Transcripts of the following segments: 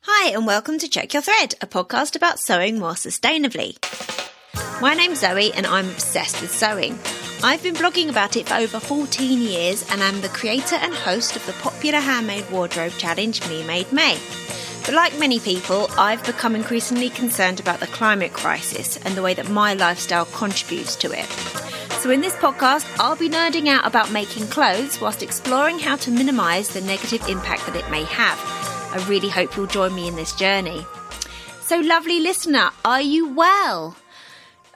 Hi and welcome to Check Your Thread, a podcast about sewing more sustainably. My name's Zoe and I'm obsessed with sewing. I've been blogging about it for over 14 years and I'm the creator and host of the popular handmade wardrobe challenge Me Made May. But like many people, I've become increasingly concerned about the climate crisis and the way that my lifestyle contributes to it. So in this podcast, I'll be nerding out about making clothes whilst exploring how to minimise the negative impact that it may have. I really hope you'll join me in this journey. So lovely listener, are you well?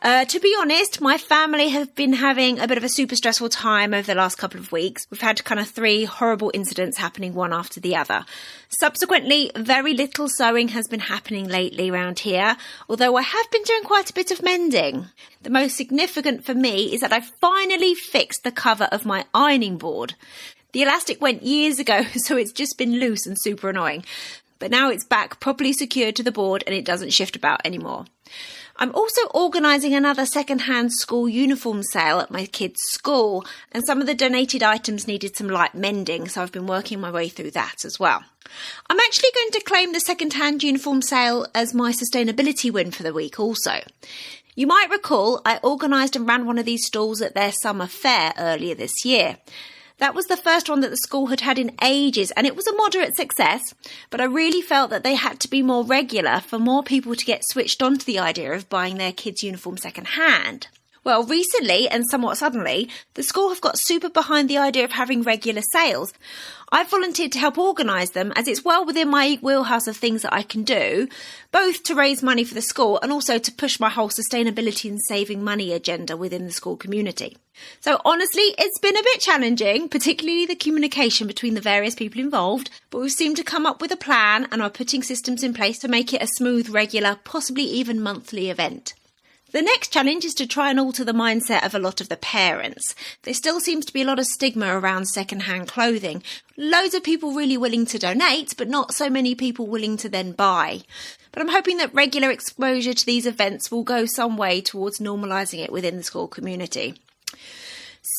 To be honest, my family have been having a bit of a super stressful time over the last couple of weeks. We've had kind of 3 horrible incidents happening one after the other. Subsequently, very little sewing has been happening lately around here, although I have been doing quite a bit of mending. The most significant for me is that I finally fixed the cover of my ironing board. The elastic went years ago, so it's just been loose and super annoying. But now it's back properly secured to the board and it doesn't shift about anymore. I'm also organising another second-hand school uniform sale at my kids' school, and some of the donated items needed some light mending, so I've been working my way through that as well. I'm actually going to claim the second-hand uniform sale as my sustainability win for the week also. You might recall I organised and ran one of these stalls at their summer fair earlier this year. That was the first one that the school had had in ages, and it was a moderate success, but I really felt that they had to be more regular for more people to get switched on to the idea of buying their kids' uniform second-hand. Well, recently, and somewhat suddenly, the school have got super behind the idea of having regular sales. I've volunteered to help organise them, as it's well within my wheelhouse of things that I can do, both to raise money for the school and also to push my whole sustainability and saving money agenda within the school community. So honestly, it's been a bit challenging, particularly the communication between the various people involved, but we've seemed to come up with a plan and are putting systems in place to make it a smooth, regular, possibly even monthly event. The next challenge is to try and alter the mindset of a lot of the parents. There still seems to be a lot of stigma around second-hand clothing. Loads of people really willing to donate, but not so many people willing to then buy. But I'm hoping that regular exposure to these events will go some way towards normalising it within the school community.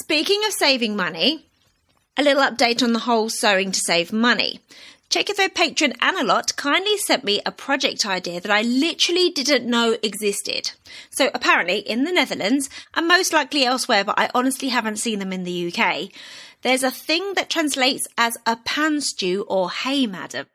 Speaking of saving money, a little update on the whole sewing to save money. Check Your Thread patron Annalot kindly sent me a project idea that I literally didn't know existed. So apparently in the Netherlands, and most likely elsewhere, but I honestly haven't seen them in the UK, there's a thing that translates as a pan stew or hey madam.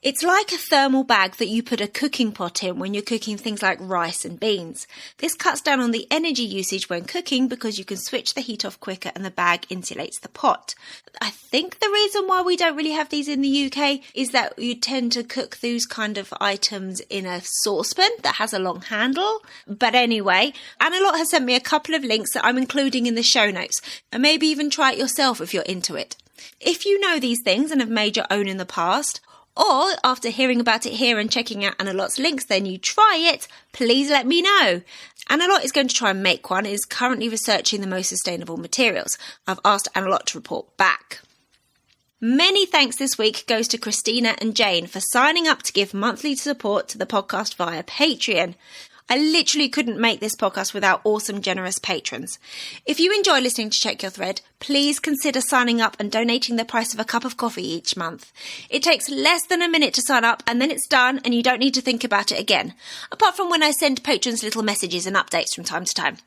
It's like a thermal bag that you put a cooking pot in when you're cooking things like rice and beans. This cuts down on the energy usage when cooking because you can switch the heat off quicker and the bag insulates the pot. I think the reason why we don't really have these in the UK is that you tend to cook those kind of items in a saucepan that has a long handle. But anyway, Annalot has sent me a couple of links that I'm including in the show notes, and maybe even try it yourself if you're into it. If you know these things and have made your own in the past, or after hearing about it here and checking out Annalot's links, then you try it, please let me know. Annalot is going to try and make one and is currently researching the most sustainable materials. I've asked Annalot to report back. Many thanks this week goes to Christina and Jane for signing up to give monthly support to the podcast via Patreon. I literally couldn't make this podcast without awesome, generous patrons. If you enjoy listening to Check Your Thread, please consider signing up and donating the price of a cup of coffee each month. It takes less than a minute to sign up and then it's done and you don't need to think about it again, apart from when I send patrons little messages and updates from time to time.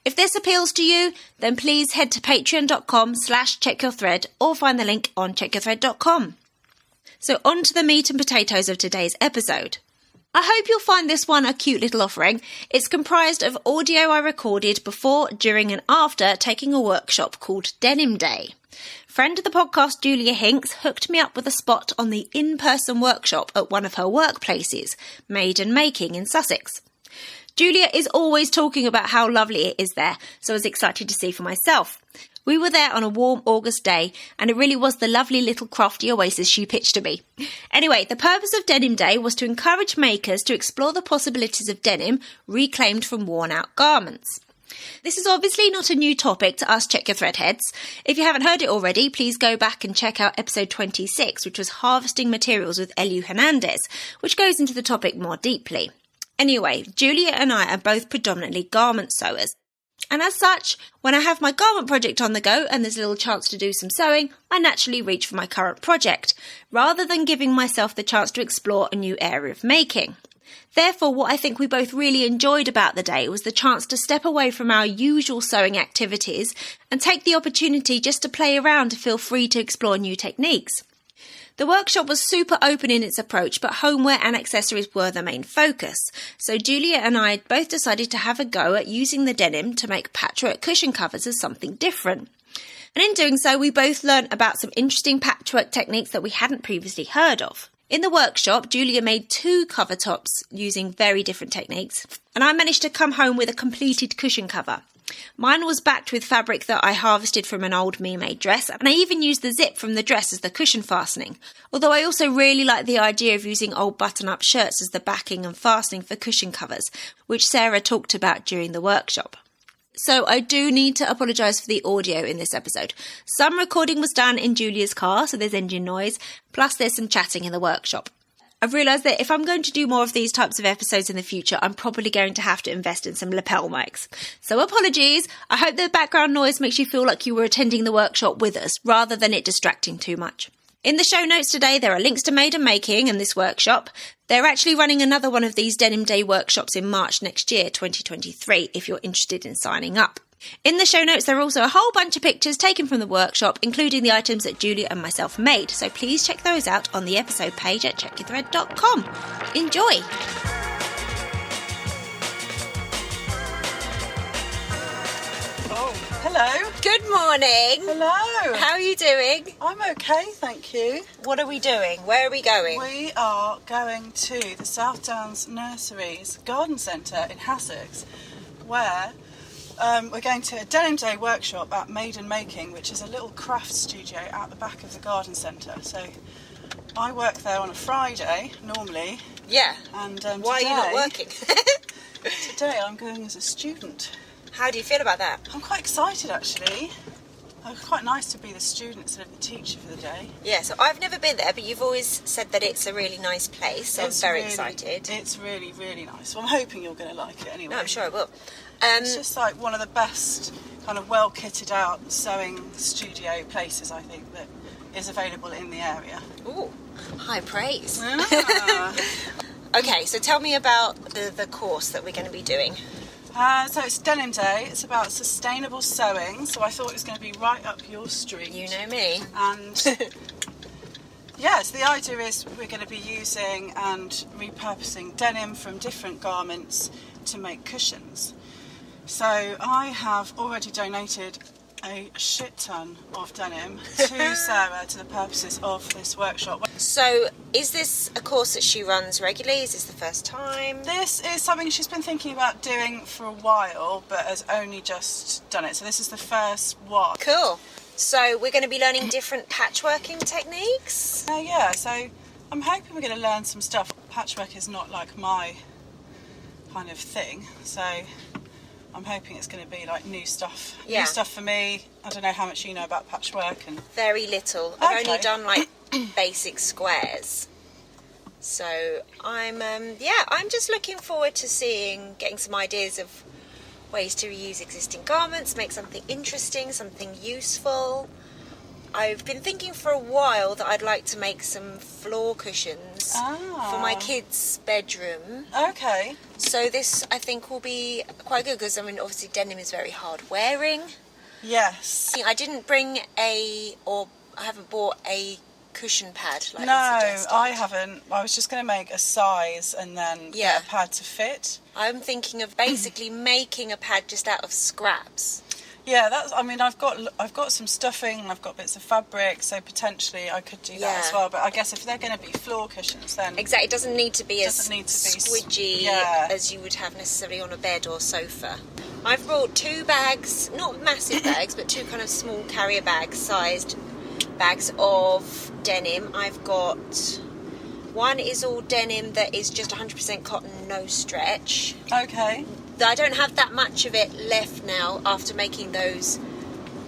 If this appeals to you, then please head to patreon.com/checkyourthread or find the link on checkyourthread.com. So on to the meat and potatoes of today's episode. I hope you'll find this one a cute little offering. It's comprised of audio I recorded before, during and after taking a workshop called Denim Day. Friend of the podcast Julia Hincks hooked me up with a spot on the in-person workshop at one of her workplaces, Made and Making in Sussex. Julia is always talking about how lovely it is there, so I was excited to see for myself. We were there on a warm August day, and it really was the lovely little crafty oasis she pitched to me. Anyway, the purpose of Denim Day was to encourage makers to explore the possibilities of denim reclaimed from worn-out garments. This is obviously not a new topic to us Check Your Thread heads. If you haven't heard it already, please go back and check out episode 26, which was Harvesting Materials with Elu Hernandez, which goes into the topic more deeply. Anyway, Julia and I are both predominantly garment sewers. And as such, when I have my garment project on the go and there's a little chance to do some sewing, I naturally reach for my current project, rather than giving myself the chance to explore a new area of making. Therefore, what I think we both really enjoyed about the day was the chance to step away from our usual sewing activities and take the opportunity just to play around to feel free to explore new techniques. The workshop was super open in its approach, but homeware and accessories were the main focus. So Julia and I both decided to have a go at using the denim to make patchwork cushion covers as something different. And in doing so, we both learnt about some interesting patchwork techniques that we hadn't previously heard of. In the workshop, Julia made 2 cover tops using very different techniques, and I managed to come home with a completed cushion cover. Mine was backed with fabric that I harvested from an old me-made dress, and I even used the zip from the dress as the cushion fastening, although I also really like the idea of using old button-up shirts as the backing and fastening for cushion covers, which Sarah talked about during the workshop. So I do need to apologise for the audio in this episode. Some recording was done in Julia's car, so there's engine noise, plus there's some chatting in the workshop. I've realised that if I'm going to do more of these types of episodes in the future, I'm probably going to have to invest in some lapel mics. So apologies. I hope the background noise makes you feel like you were attending the workshop with us, rather than it distracting too much. In the show notes today, there are links to Made and Making and this workshop. They're actually running another one of these Denim Day workshops in March next year, 2023, if you're interested in signing up. In the show notes, there are also a whole bunch of pictures taken from the workshop, including the items that Julia and myself made, so please check those out on the episode page at checkyourthread.com. Enjoy! Oh, hello. Good morning! Hello. How are you doing? I'm okay, thank you. What are we doing? Where are we going? We are going to the South Downs Nurseries Garden Centre in Hassocks, where we're going to a Denim Day workshop at Made and Making, which is a little craft studio out the back of the garden centre. So I work there on a Friday, normally. Yeah. And why are you not working? Today I'm going as a student. How do you feel about that? I'm quite excited, actually. It's quite nice to be the student instead of the teacher for the day. Yeah, so I've never been there, but you've always said that it's a really nice place, so I'm very excited. It's really, really nice. Well, I'm hoping you're going to like it anyway. No, I'm sure I will. It's just like one of the best kind of well kitted out sewing studio places, I think, that is available in the area. Ooh, high praise. Ah. Okay, so tell me about the course that we're going to be doing. So it's Denim Day. It's about sustainable sewing, so I thought it was going to be right up your street. You know me. And yes, the idea is we're going to be using and repurposing denim from different garments to make cushions. So I have already donated a shit ton of denim to Sarah to the purposes of this workshop. So is this a course that she runs regularly? Is this the first time? This is something she's been thinking about doing for a while, but has only just done it. So this is the first one. Cool. So we're going to be learning different patchworking techniques? Yeah, so I'm hoping we're going to learn some stuff. Patchwork is not like my kind of thing, so I'm hoping it's going to be like new stuff. Yeah. New stuff for me. I don't know how much you know about patchwork. And Very little. I've Okay. only done like basic squares. So I'm just looking forward to getting some ideas of ways to reuse existing garments, make something interesting, something useful. I've been thinking for a while that I'd like to make some floor cushions for my kids' bedroom. Okay. So this, I think, will be quite good because, I mean, obviously denim is very hard wearing. Yes. I didn't bring I haven't bought a cushion pad like No, you suggested. I haven't. I was just going to make a size and then get a pad to fit. I'm thinking of basically making a pad just out of scraps. Yeah, that's. I mean, I've got some stuffing, and I've got bits of fabric, so potentially I could do that as well. But I guess if they're going to be floor cushions, then Exactly, it doesn't need to be as squidgy, squidgy as you would have necessarily on a bed or sofa. I've brought 2 bags, not massive bags, but 2 kind of small carrier sized bags of denim. I've got one is all denim that is just 100% cotton, no stretch. Okay. I don't have that much of it left now after making those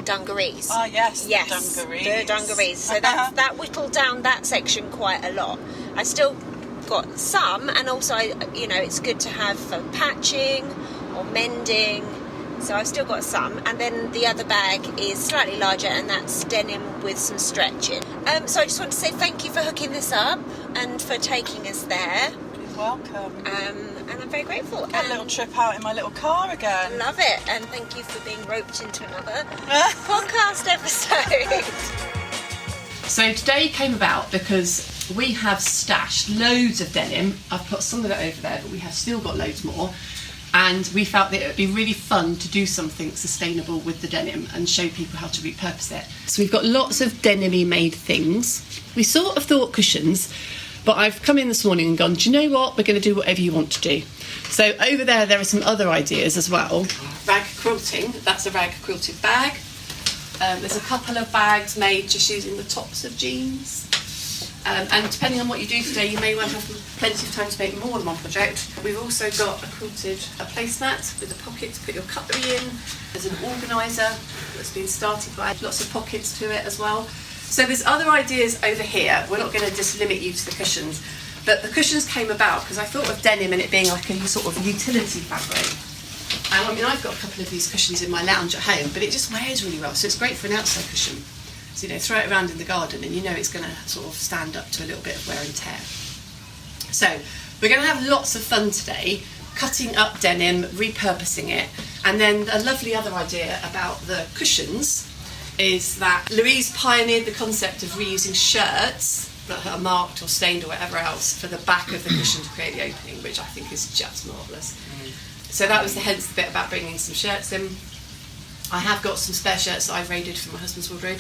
dungarees. Ah, yes, yes, the dungarees. The dungarees. So that whittled down that section quite a lot. I still got some, and also, it's good to have for patching or mending. So I've still got some, and then the other bag is slightly larger, and that's denim with some stretching. So I just want to say thank you for hooking this up and for taking us there. You're welcome. And I'm very grateful. A little trip out in my little car again. Love it, and thank you for being roped into another podcast episode. So today came about because we have stashed loads of denim. I've put some of it over there, but we have still got loads more. And we felt that it would be really fun to do something sustainable with the denim and show people how to repurpose it. So we've got lots of denim-y made things. We sort of thought cushions, but I've come in this morning and gone, do you know what? We're going to do whatever you want to do. So over there are some other ideas as well. Rag quilting, that's a rag quilted bag. There's a couple of bags made just using the tops of jeans. And depending on what you do today, you may well have plenty of time to make more than one project. We've also got a placemat with a pocket to put your cutlery in. There's an organiser that's been started by lots of pockets to it as well. So there's other ideas over here. We're not going to just limit you to the cushions, but the cushions came about because I thought of denim and it being like a sort of utility fabric. And I mean, I've got a couple of these cushions in my lounge at home, but it just wears really well, so it's great for an outside cushion. So, you know, throw it around in the garden and you know it's going to sort of stand up to a little bit of wear and tear. So we're going to have lots of fun today, cutting up denim, repurposing it. And then a lovely other idea about the cushions is that Louise pioneered the concept of reusing shirts that are marked or stained or whatever else for the back of the cushion to create the opening, which I think is just marvellous. So that was hence the bit about bringing some shirts in. I have got some spare shirts that I've raided from my husband's wardrobe.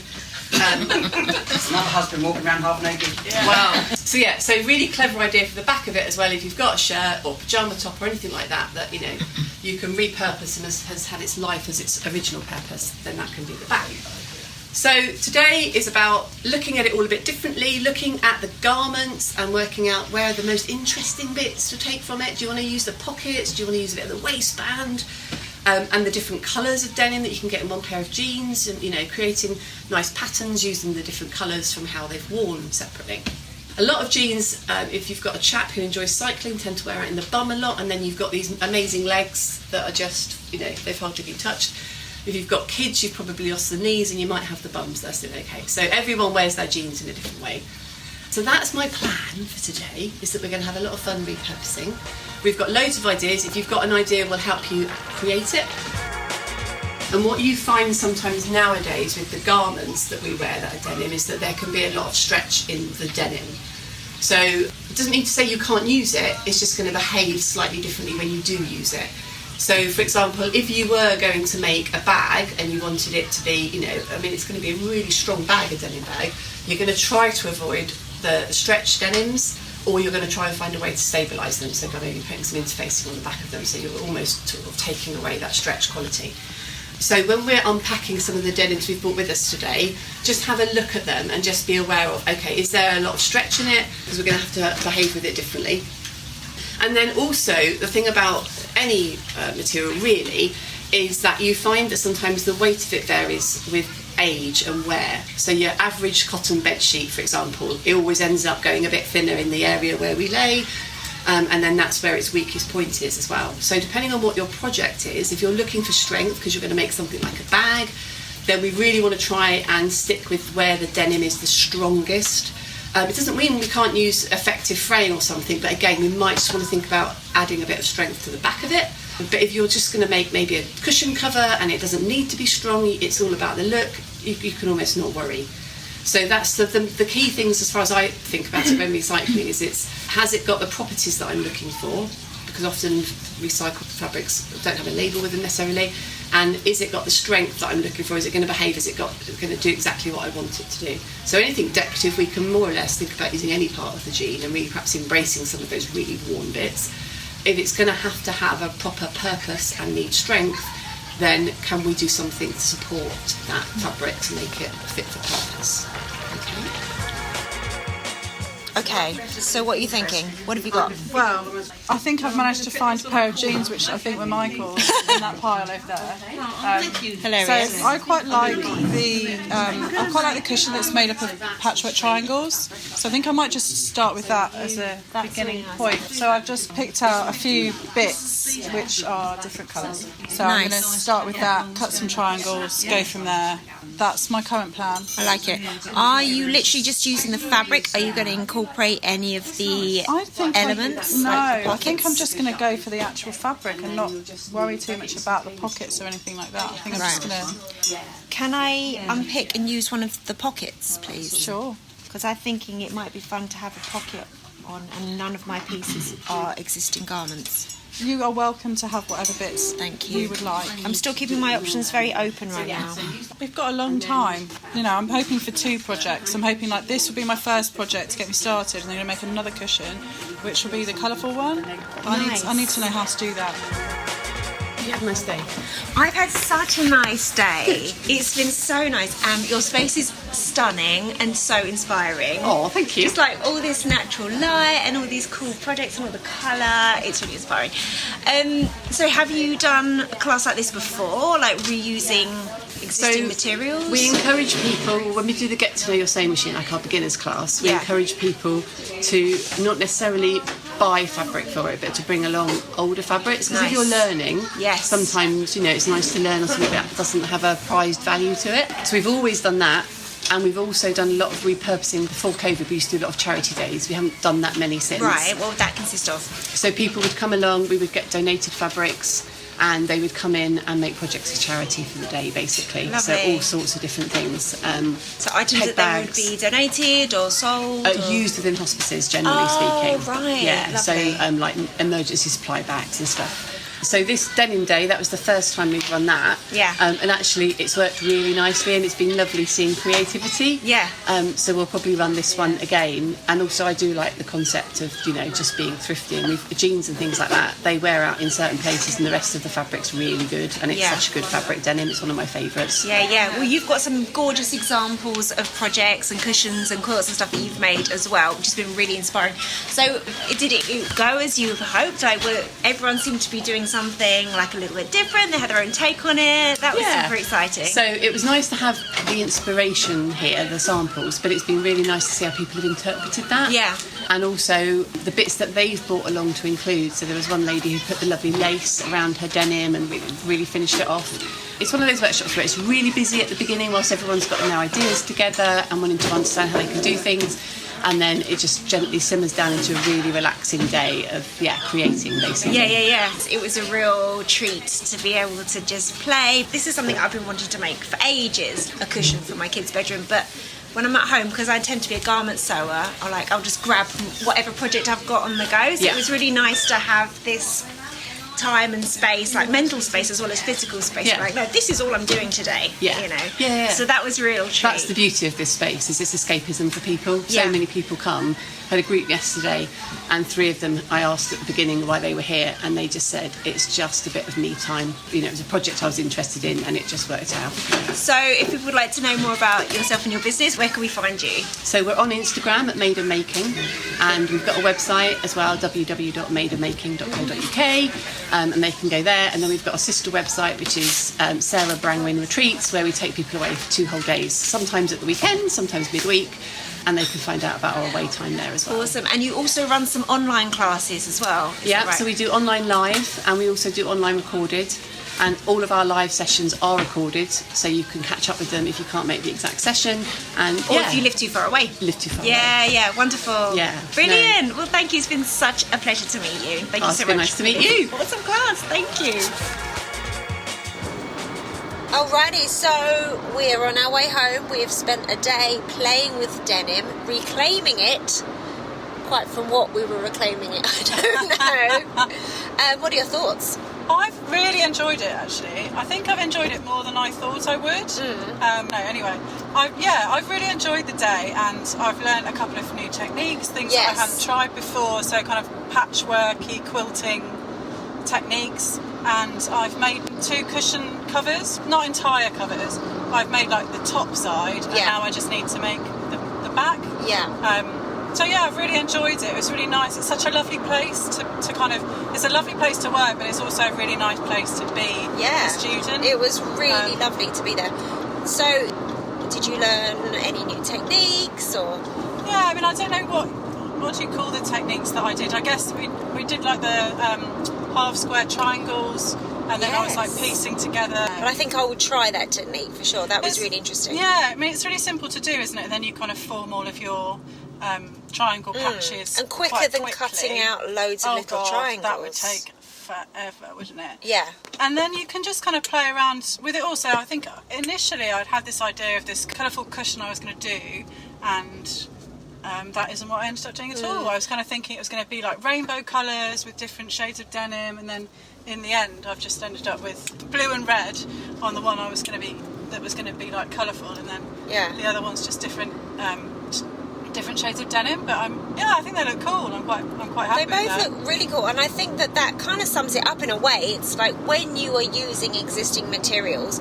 Another husband walking around half naked. Yeah. Wow. So yeah, so really clever idea for the back of it as well. If you've got a shirt or pyjama top or anything like that, that you know you can repurpose and has had its life as its original purpose, then that can be the back. So today is about looking at it all a bit differently, looking at the garments and working out where are the most interesting bits to take from it. Do you want to use the pockets? Do you want to use a bit of the waistband? And the different colours of denim that you can get in one pair of jeans, and you know, creating nice patterns using the different colours from how they've worn separately. A lot of jeans, if you've got a chap who enjoys cycling, tend to wear it in the bum a lot, and then you've got these amazing legs that are just, you know, they've hardly been touched. If you've got kids, you've probably lost the knees and you might have the bums, that's still okay. So everyone wears their jeans in a different way. So that's my plan for today, is that we're going to have a lot of fun repurposing. We've got loads of ideas. If you've got an idea, we'll help you create it. And what you find sometimes nowadays with the garments that we wear that are denim is that there can be a lot of stretch in the denim. So it doesn't mean to say you can't use it, it's just going to behave slightly differently when you do use it. So, for example, if you were going to make a bag and you wanted it to be, you know, I mean, it's going to be a really strong bag, a denim bag, you're going to try to avoid the stretch denims, or you're going to try and find a way to stabilise them, so maybe putting some interfacing on the back of them, so you're almost sort of taking away that stretch quality. So when we're unpacking some of the denims we've brought with us today, just have a look at them and just be aware of, okay, is there a lot of stretch in it? Because we're going to have to behave with it differently. And then also, the thing about any material really is that you find that sometimes the weight of it varies with age and wear. So your average cotton bed sheet, for example, it always ends up going a bit thinner in the area where we lay, and then that's where its weakest point is as well. So depending on what your project is, if you're looking for strength because you're going to make something like a bag, then we really want to try and stick with where the denim is the strongest. It doesn't mean we can't use effective fraying or something, but again, we might just want to think about adding a bit of strength to the back of it. But if you're just going to make maybe a cushion cover and it doesn't need to be strong, it's all about the look, you can almost not worry. So that's the key things as far as I think about it when recycling is has it got the properties that I'm looking for? Because often recycled fabrics don't have a label with them necessarily. And is it got the strength that I'm looking for? Is it going to behave? Is it going to do exactly what I want it to do? So anything decorative, we can more or less think about using any part of the jean and really perhaps embracing some of those really worn bits. If it's going to have a proper purpose and need strength, then can we do something to support that fabric to make it fit for purpose? Okay. Okay, so what are you thinking? What have you got? Well, I think I've managed to find a pair of jeans which I think were Michael's in that pile over there. Hilarious. So I quite like the cushion that's made up of patchwork triangles. So I think I might just start with that as a beginning point. So I've just picked out a few bits which are different colours. So I'm going to start with that, cut some triangles, go from there. That's my current plan. I like it. Are you literally just using the fabric? Are you going to incorporate any of the elements? I think I'm just going to go for the actual fabric and not worry too much about the pockets or anything like that. I think I'm just going to... Can I unpick and use one of the pockets, please? Sure. Because I'm thinking it might be fun to have a pocket on, and none of my pieces are existing garments. You are welcome to have whatever bits you would like. I'm still keeping my options very open right now. We've got a long time. You know, I'm hoping for 2 projects. I'm hoping like this will be my first project to get me started, and I'm going to make another cushion, which will be the colourful one. Nice. I need to know how to do that. You have a nice day. I've had such a nice day. It's been so nice. Your space is stunning and so inspiring. Oh, thank you. Just like all this natural light and all these cool projects and all the colour. It's really inspiring. So have you done a class like this before, like reusing existing materials? We encourage people, when we do the Get to Know Your Sewing Machine, like our beginners class, we encourage people to not necessarily buy fabric for it, but to bring along older fabrics, because if you're learning, sometimes, you know, it's nice to learn on something that doesn't have a prized value to it. So we've always done that, and we've also done a lot of repurposing. Before COVID, we used to do a lot of charity days. We haven't done that many since. Right, what would that consist of? So people would come along, we would get donated fabrics, and they would come in and make projects for charity for the day, basically. Lovely. So all sorts of different things. So items that they would be donated or sold? Used within hospices, generally speaking. Oh, right. Yeah, lovely. so like emergency supply bags and stuff. So this denim day, that was the first time we've run that. Yeah. And actually it's worked really nicely, and it's been lovely seeing creativity. Yeah. So we'll probably run this one again. And also I do like the concept of, you know, just being thrifty, and with jeans and things like that, they wear out in certain places and the rest of the fabric's really good, and it's such a good fabric denim. It's one of my favourites. Yeah. Well, you've got some gorgeous examples of projects and cushions and quilts and stuff that you've made as well, which has been really inspiring. So did it go as you hoped? Like, everyone seemed to be doing something like a little bit different. They had their own take on it. That was super exciting. So it was nice to have the inspiration here, the samples, but it's been really nice to see how people have interpreted that. Yeah. And also the bits that they've brought along to include. So there was one lady who put the lovely lace around her denim and really finished it off. It's one of those workshops where it's really busy at the beginning whilst everyone's got their ideas together and wanting to understand how they can do things. And then it just gently simmers down into a really relaxing day of, creating, basically. Yeah. It was a real treat to be able to just play. This is something I've been wanting to make for ages, a cushion for my kids' bedroom, but when I'm at home, because I tend to be a garment sewer, I'll just grab whatever project I've got on the go. So it was really nice to have this time and space, like mental space as well as physical space. Like, no, this is all I'm doing today. You know. So that was a real treat. That's the beauty of this space, is it's escapism for people. So many people come. I had a group yesterday, and 3 of them I asked at the beginning why they were here, and they just said it's just a bit of me time. You know, it was a project I was interested in, and it just worked out. So if people would like to know more about yourself and your business, where can we find you? So we're on Instagram at Made and Making, and we've got a website as well, www.madeandmaking.co.uk, and they can go there. And then we've got a sister website, which is Sarah Brangwyn Retreats, where we take people away for 2 whole days, sometimes at the weekend, sometimes midweek, and they can find out about our away time there as well. Awesome. And you also run some online classes as well. So we do online live, and we also do online recorded, and all of our live sessions are recorded, so you can catch up with them if you can't make the exact session, and or if you live too far away. Yeah, wonderful. Yeah, brilliant. Well, thank you. It's been such a pleasure to meet you. Thank you so much. It's been nice to meet you. Awesome class. Thank you. Alrighty, so we're on our way home. We've spent a day playing with denim, reclaiming it. Quite from what we were reclaiming it, I don't know. What are your thoughts? I've really enjoyed it, actually. I think I've enjoyed it more than I thought I would. I've really enjoyed the day, and I've learned a couple of new techniques, things that I hadn't tried before, so kind of patchworky quilting techniques. And I've made 2 cushion covers, not entire covers. I've made like the top side, and now I just need to make the back. So yeah, I've really enjoyed it. It was really nice. It's such a lovely place to kind of... It's a lovely place to work, but it's also a really nice place to be a student. It was really lovely to be there. So, did you learn any new techniques or...? Yeah, I mean, I don't know what do you call the techniques that I did. I guess we did like the half square triangles, and then I was like piecing together. But I think I would try that technique for sure. That was really interesting. Yeah, I mean, it's really simple to do, isn't it? And then you kind of form all of your triangle patches and quicker than cutting out loads of little triangles. That would take forever, wouldn't it? Yeah. And then you can just kind of play around with it also. I think initially I'd had this idea of this colourful cushion I was going to do, and that isn't what I ended up doing at all. I was kind of thinking it was going to be like rainbow colours with different shades of denim, and then in the end I've just ended up with blue and red on the one that was going to be like colourful, and then the other one's just different shades of denim. But I think they look cool. I'm quite happy with that. They both look really cool, and I think that kind of sums it up in a way. It's like when you are using existing materials,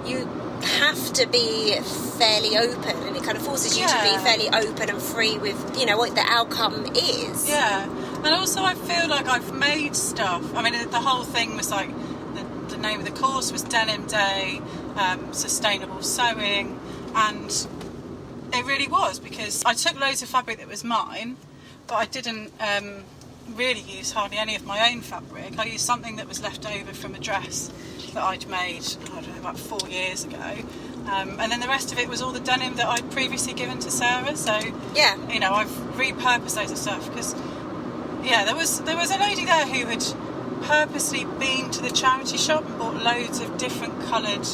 you have to be fairly open, and it kind of forces you to be fairly open and free with, you know, what the outcome is. Yeah, and also I feel like I've made stuff. I mean, the whole thing was like, the name of the course was Denim Day, Sustainable Sewing, and it really was, because I took loads of fabric that was mine, but I didn't really use hardly any of my own fabric. I used something that was left over from a dress that I'd made, I don't know, about 4 years ago, and then the rest of it was all the denim that I'd previously given to Sarah. So you know, I've repurposed loads of stuff, because there was a lady there who had purposely been to the charity shop and bought loads of different coloured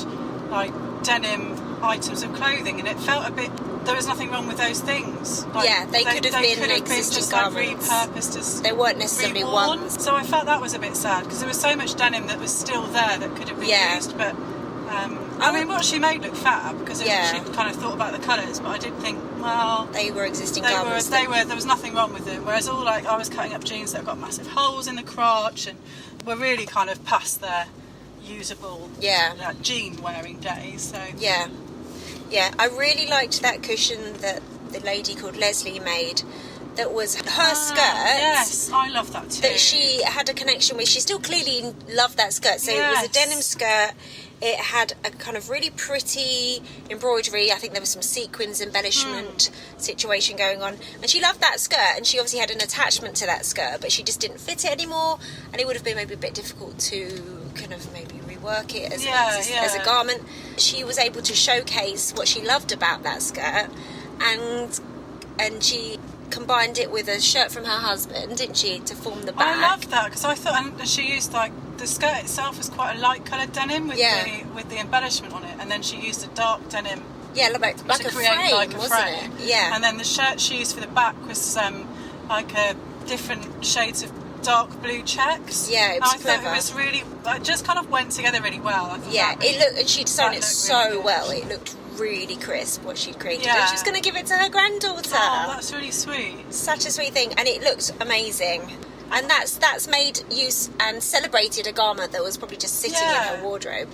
like denim items of clothing, and it felt a bit, there was nothing wrong with those things. Like, they could have been existing just garments. Like repurposed as they weren't necessarily reworn. ones. So I felt that was a bit sad, because there was so much denim that was still there that could have been used. But I mean, what she made looked fab, because she kind of thought about the colours, but I did think, well, they were existing garments. There was nothing wrong with them. Whereas I was cutting up jeans that got massive holes in the crotch, and were really kind of past their usable jean wearing days. So yeah, I really liked that cushion that the lady called Leslie made. That was her skirt. Yes, I love that too. That she had a connection with. She still clearly loved that skirt. So it was a denim skirt. It had a kind of really pretty embroidery. I think there was some sequins embellishment situation going on. And she loved that skirt. And she obviously had an attachment to that skirt, but she just didn't fit it anymore. And it would have been maybe a bit difficult to kind of maybe rework it as a garment. She was able to showcase what she loved about that skirt, and she combined it with a shirt from her husband, didn't she, to form the back. I loved that, because I thought, and she used like the skirt itself was quite a light coloured denim with the embellishment on it, and then she used a dark denim like to a create frame, like a wasn't frame. it? Yeah. And then the shirt she used for the back was like a different shades of dark blue checks. Yeah, it was clever. Thought it was really, it just kind of went together really well. I thought it looked, and she'd sewn it so really well. It looked really crisp what she'd created, and she was going to give it to her granddaughter. Oh, that's really sweet. Such a sweet thing, and it looked amazing. And that's made use and celebrated a garment that was probably just sitting in her wardrobe.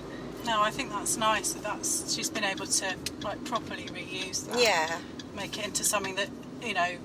No, I think that's nice. That's she's been able to like properly reuse that. Yeah. Make it into something that, you know,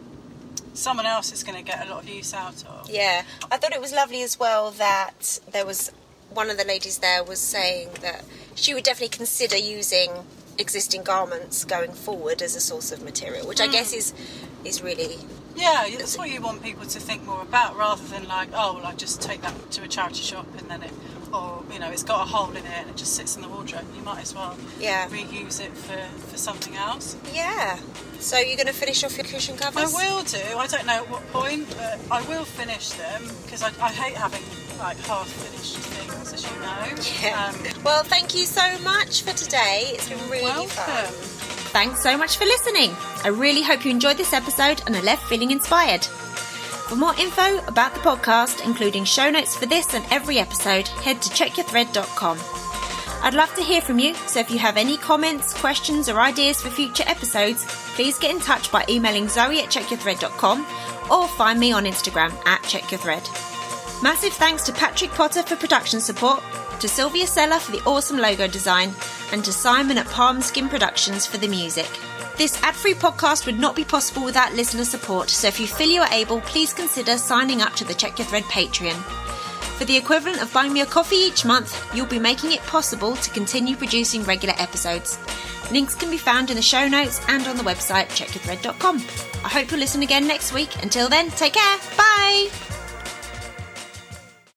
someone else is going to get a lot of use out of. Yeah. I thought it was lovely as well that there was one of the ladies there was saying that she would definitely consider using existing garments going forward as a source of material, which I guess is really... Yeah, that's what you want people to think more about, rather than like, oh, well, I just take that to a charity shop and then or, you know, it's got a hole in it and it just sits in the wardrobe. You might as well reuse it for something else. Yeah. So you're going to finish off your cushion covers? I will do. I don't know at what point, but I will finish them, because I hate having like half-finished things, as you know. Yeah. Well, thank you so much for today. It's been really fun. Thanks so much for listening. I really hope you enjoyed this episode and are left feeling inspired. For more info about the podcast, including show notes for this and every episode, head to checkyourthread.com. I'd love to hear from you, so if you have any comments, questions or ideas for future episodes, please get in touch by emailing zoe@checkyourthread.com or find me on Instagram @checkyourthread. Massive thanks to Patrick Potter for production support, to Sylvia Seller for the awesome logo design, and to Simon at Palm Skin Productions for the music. This ad-free podcast would not be possible without listener support, so if you feel you are able, please consider signing up to the Check Your Thread Patreon. For the equivalent of buying me a coffee each month, you'll be making it possible to continue producing regular episodes. Links can be found in the show notes and on the website checkyourthread.com. I hope you'll listen again next week. Until then, take care. Bye!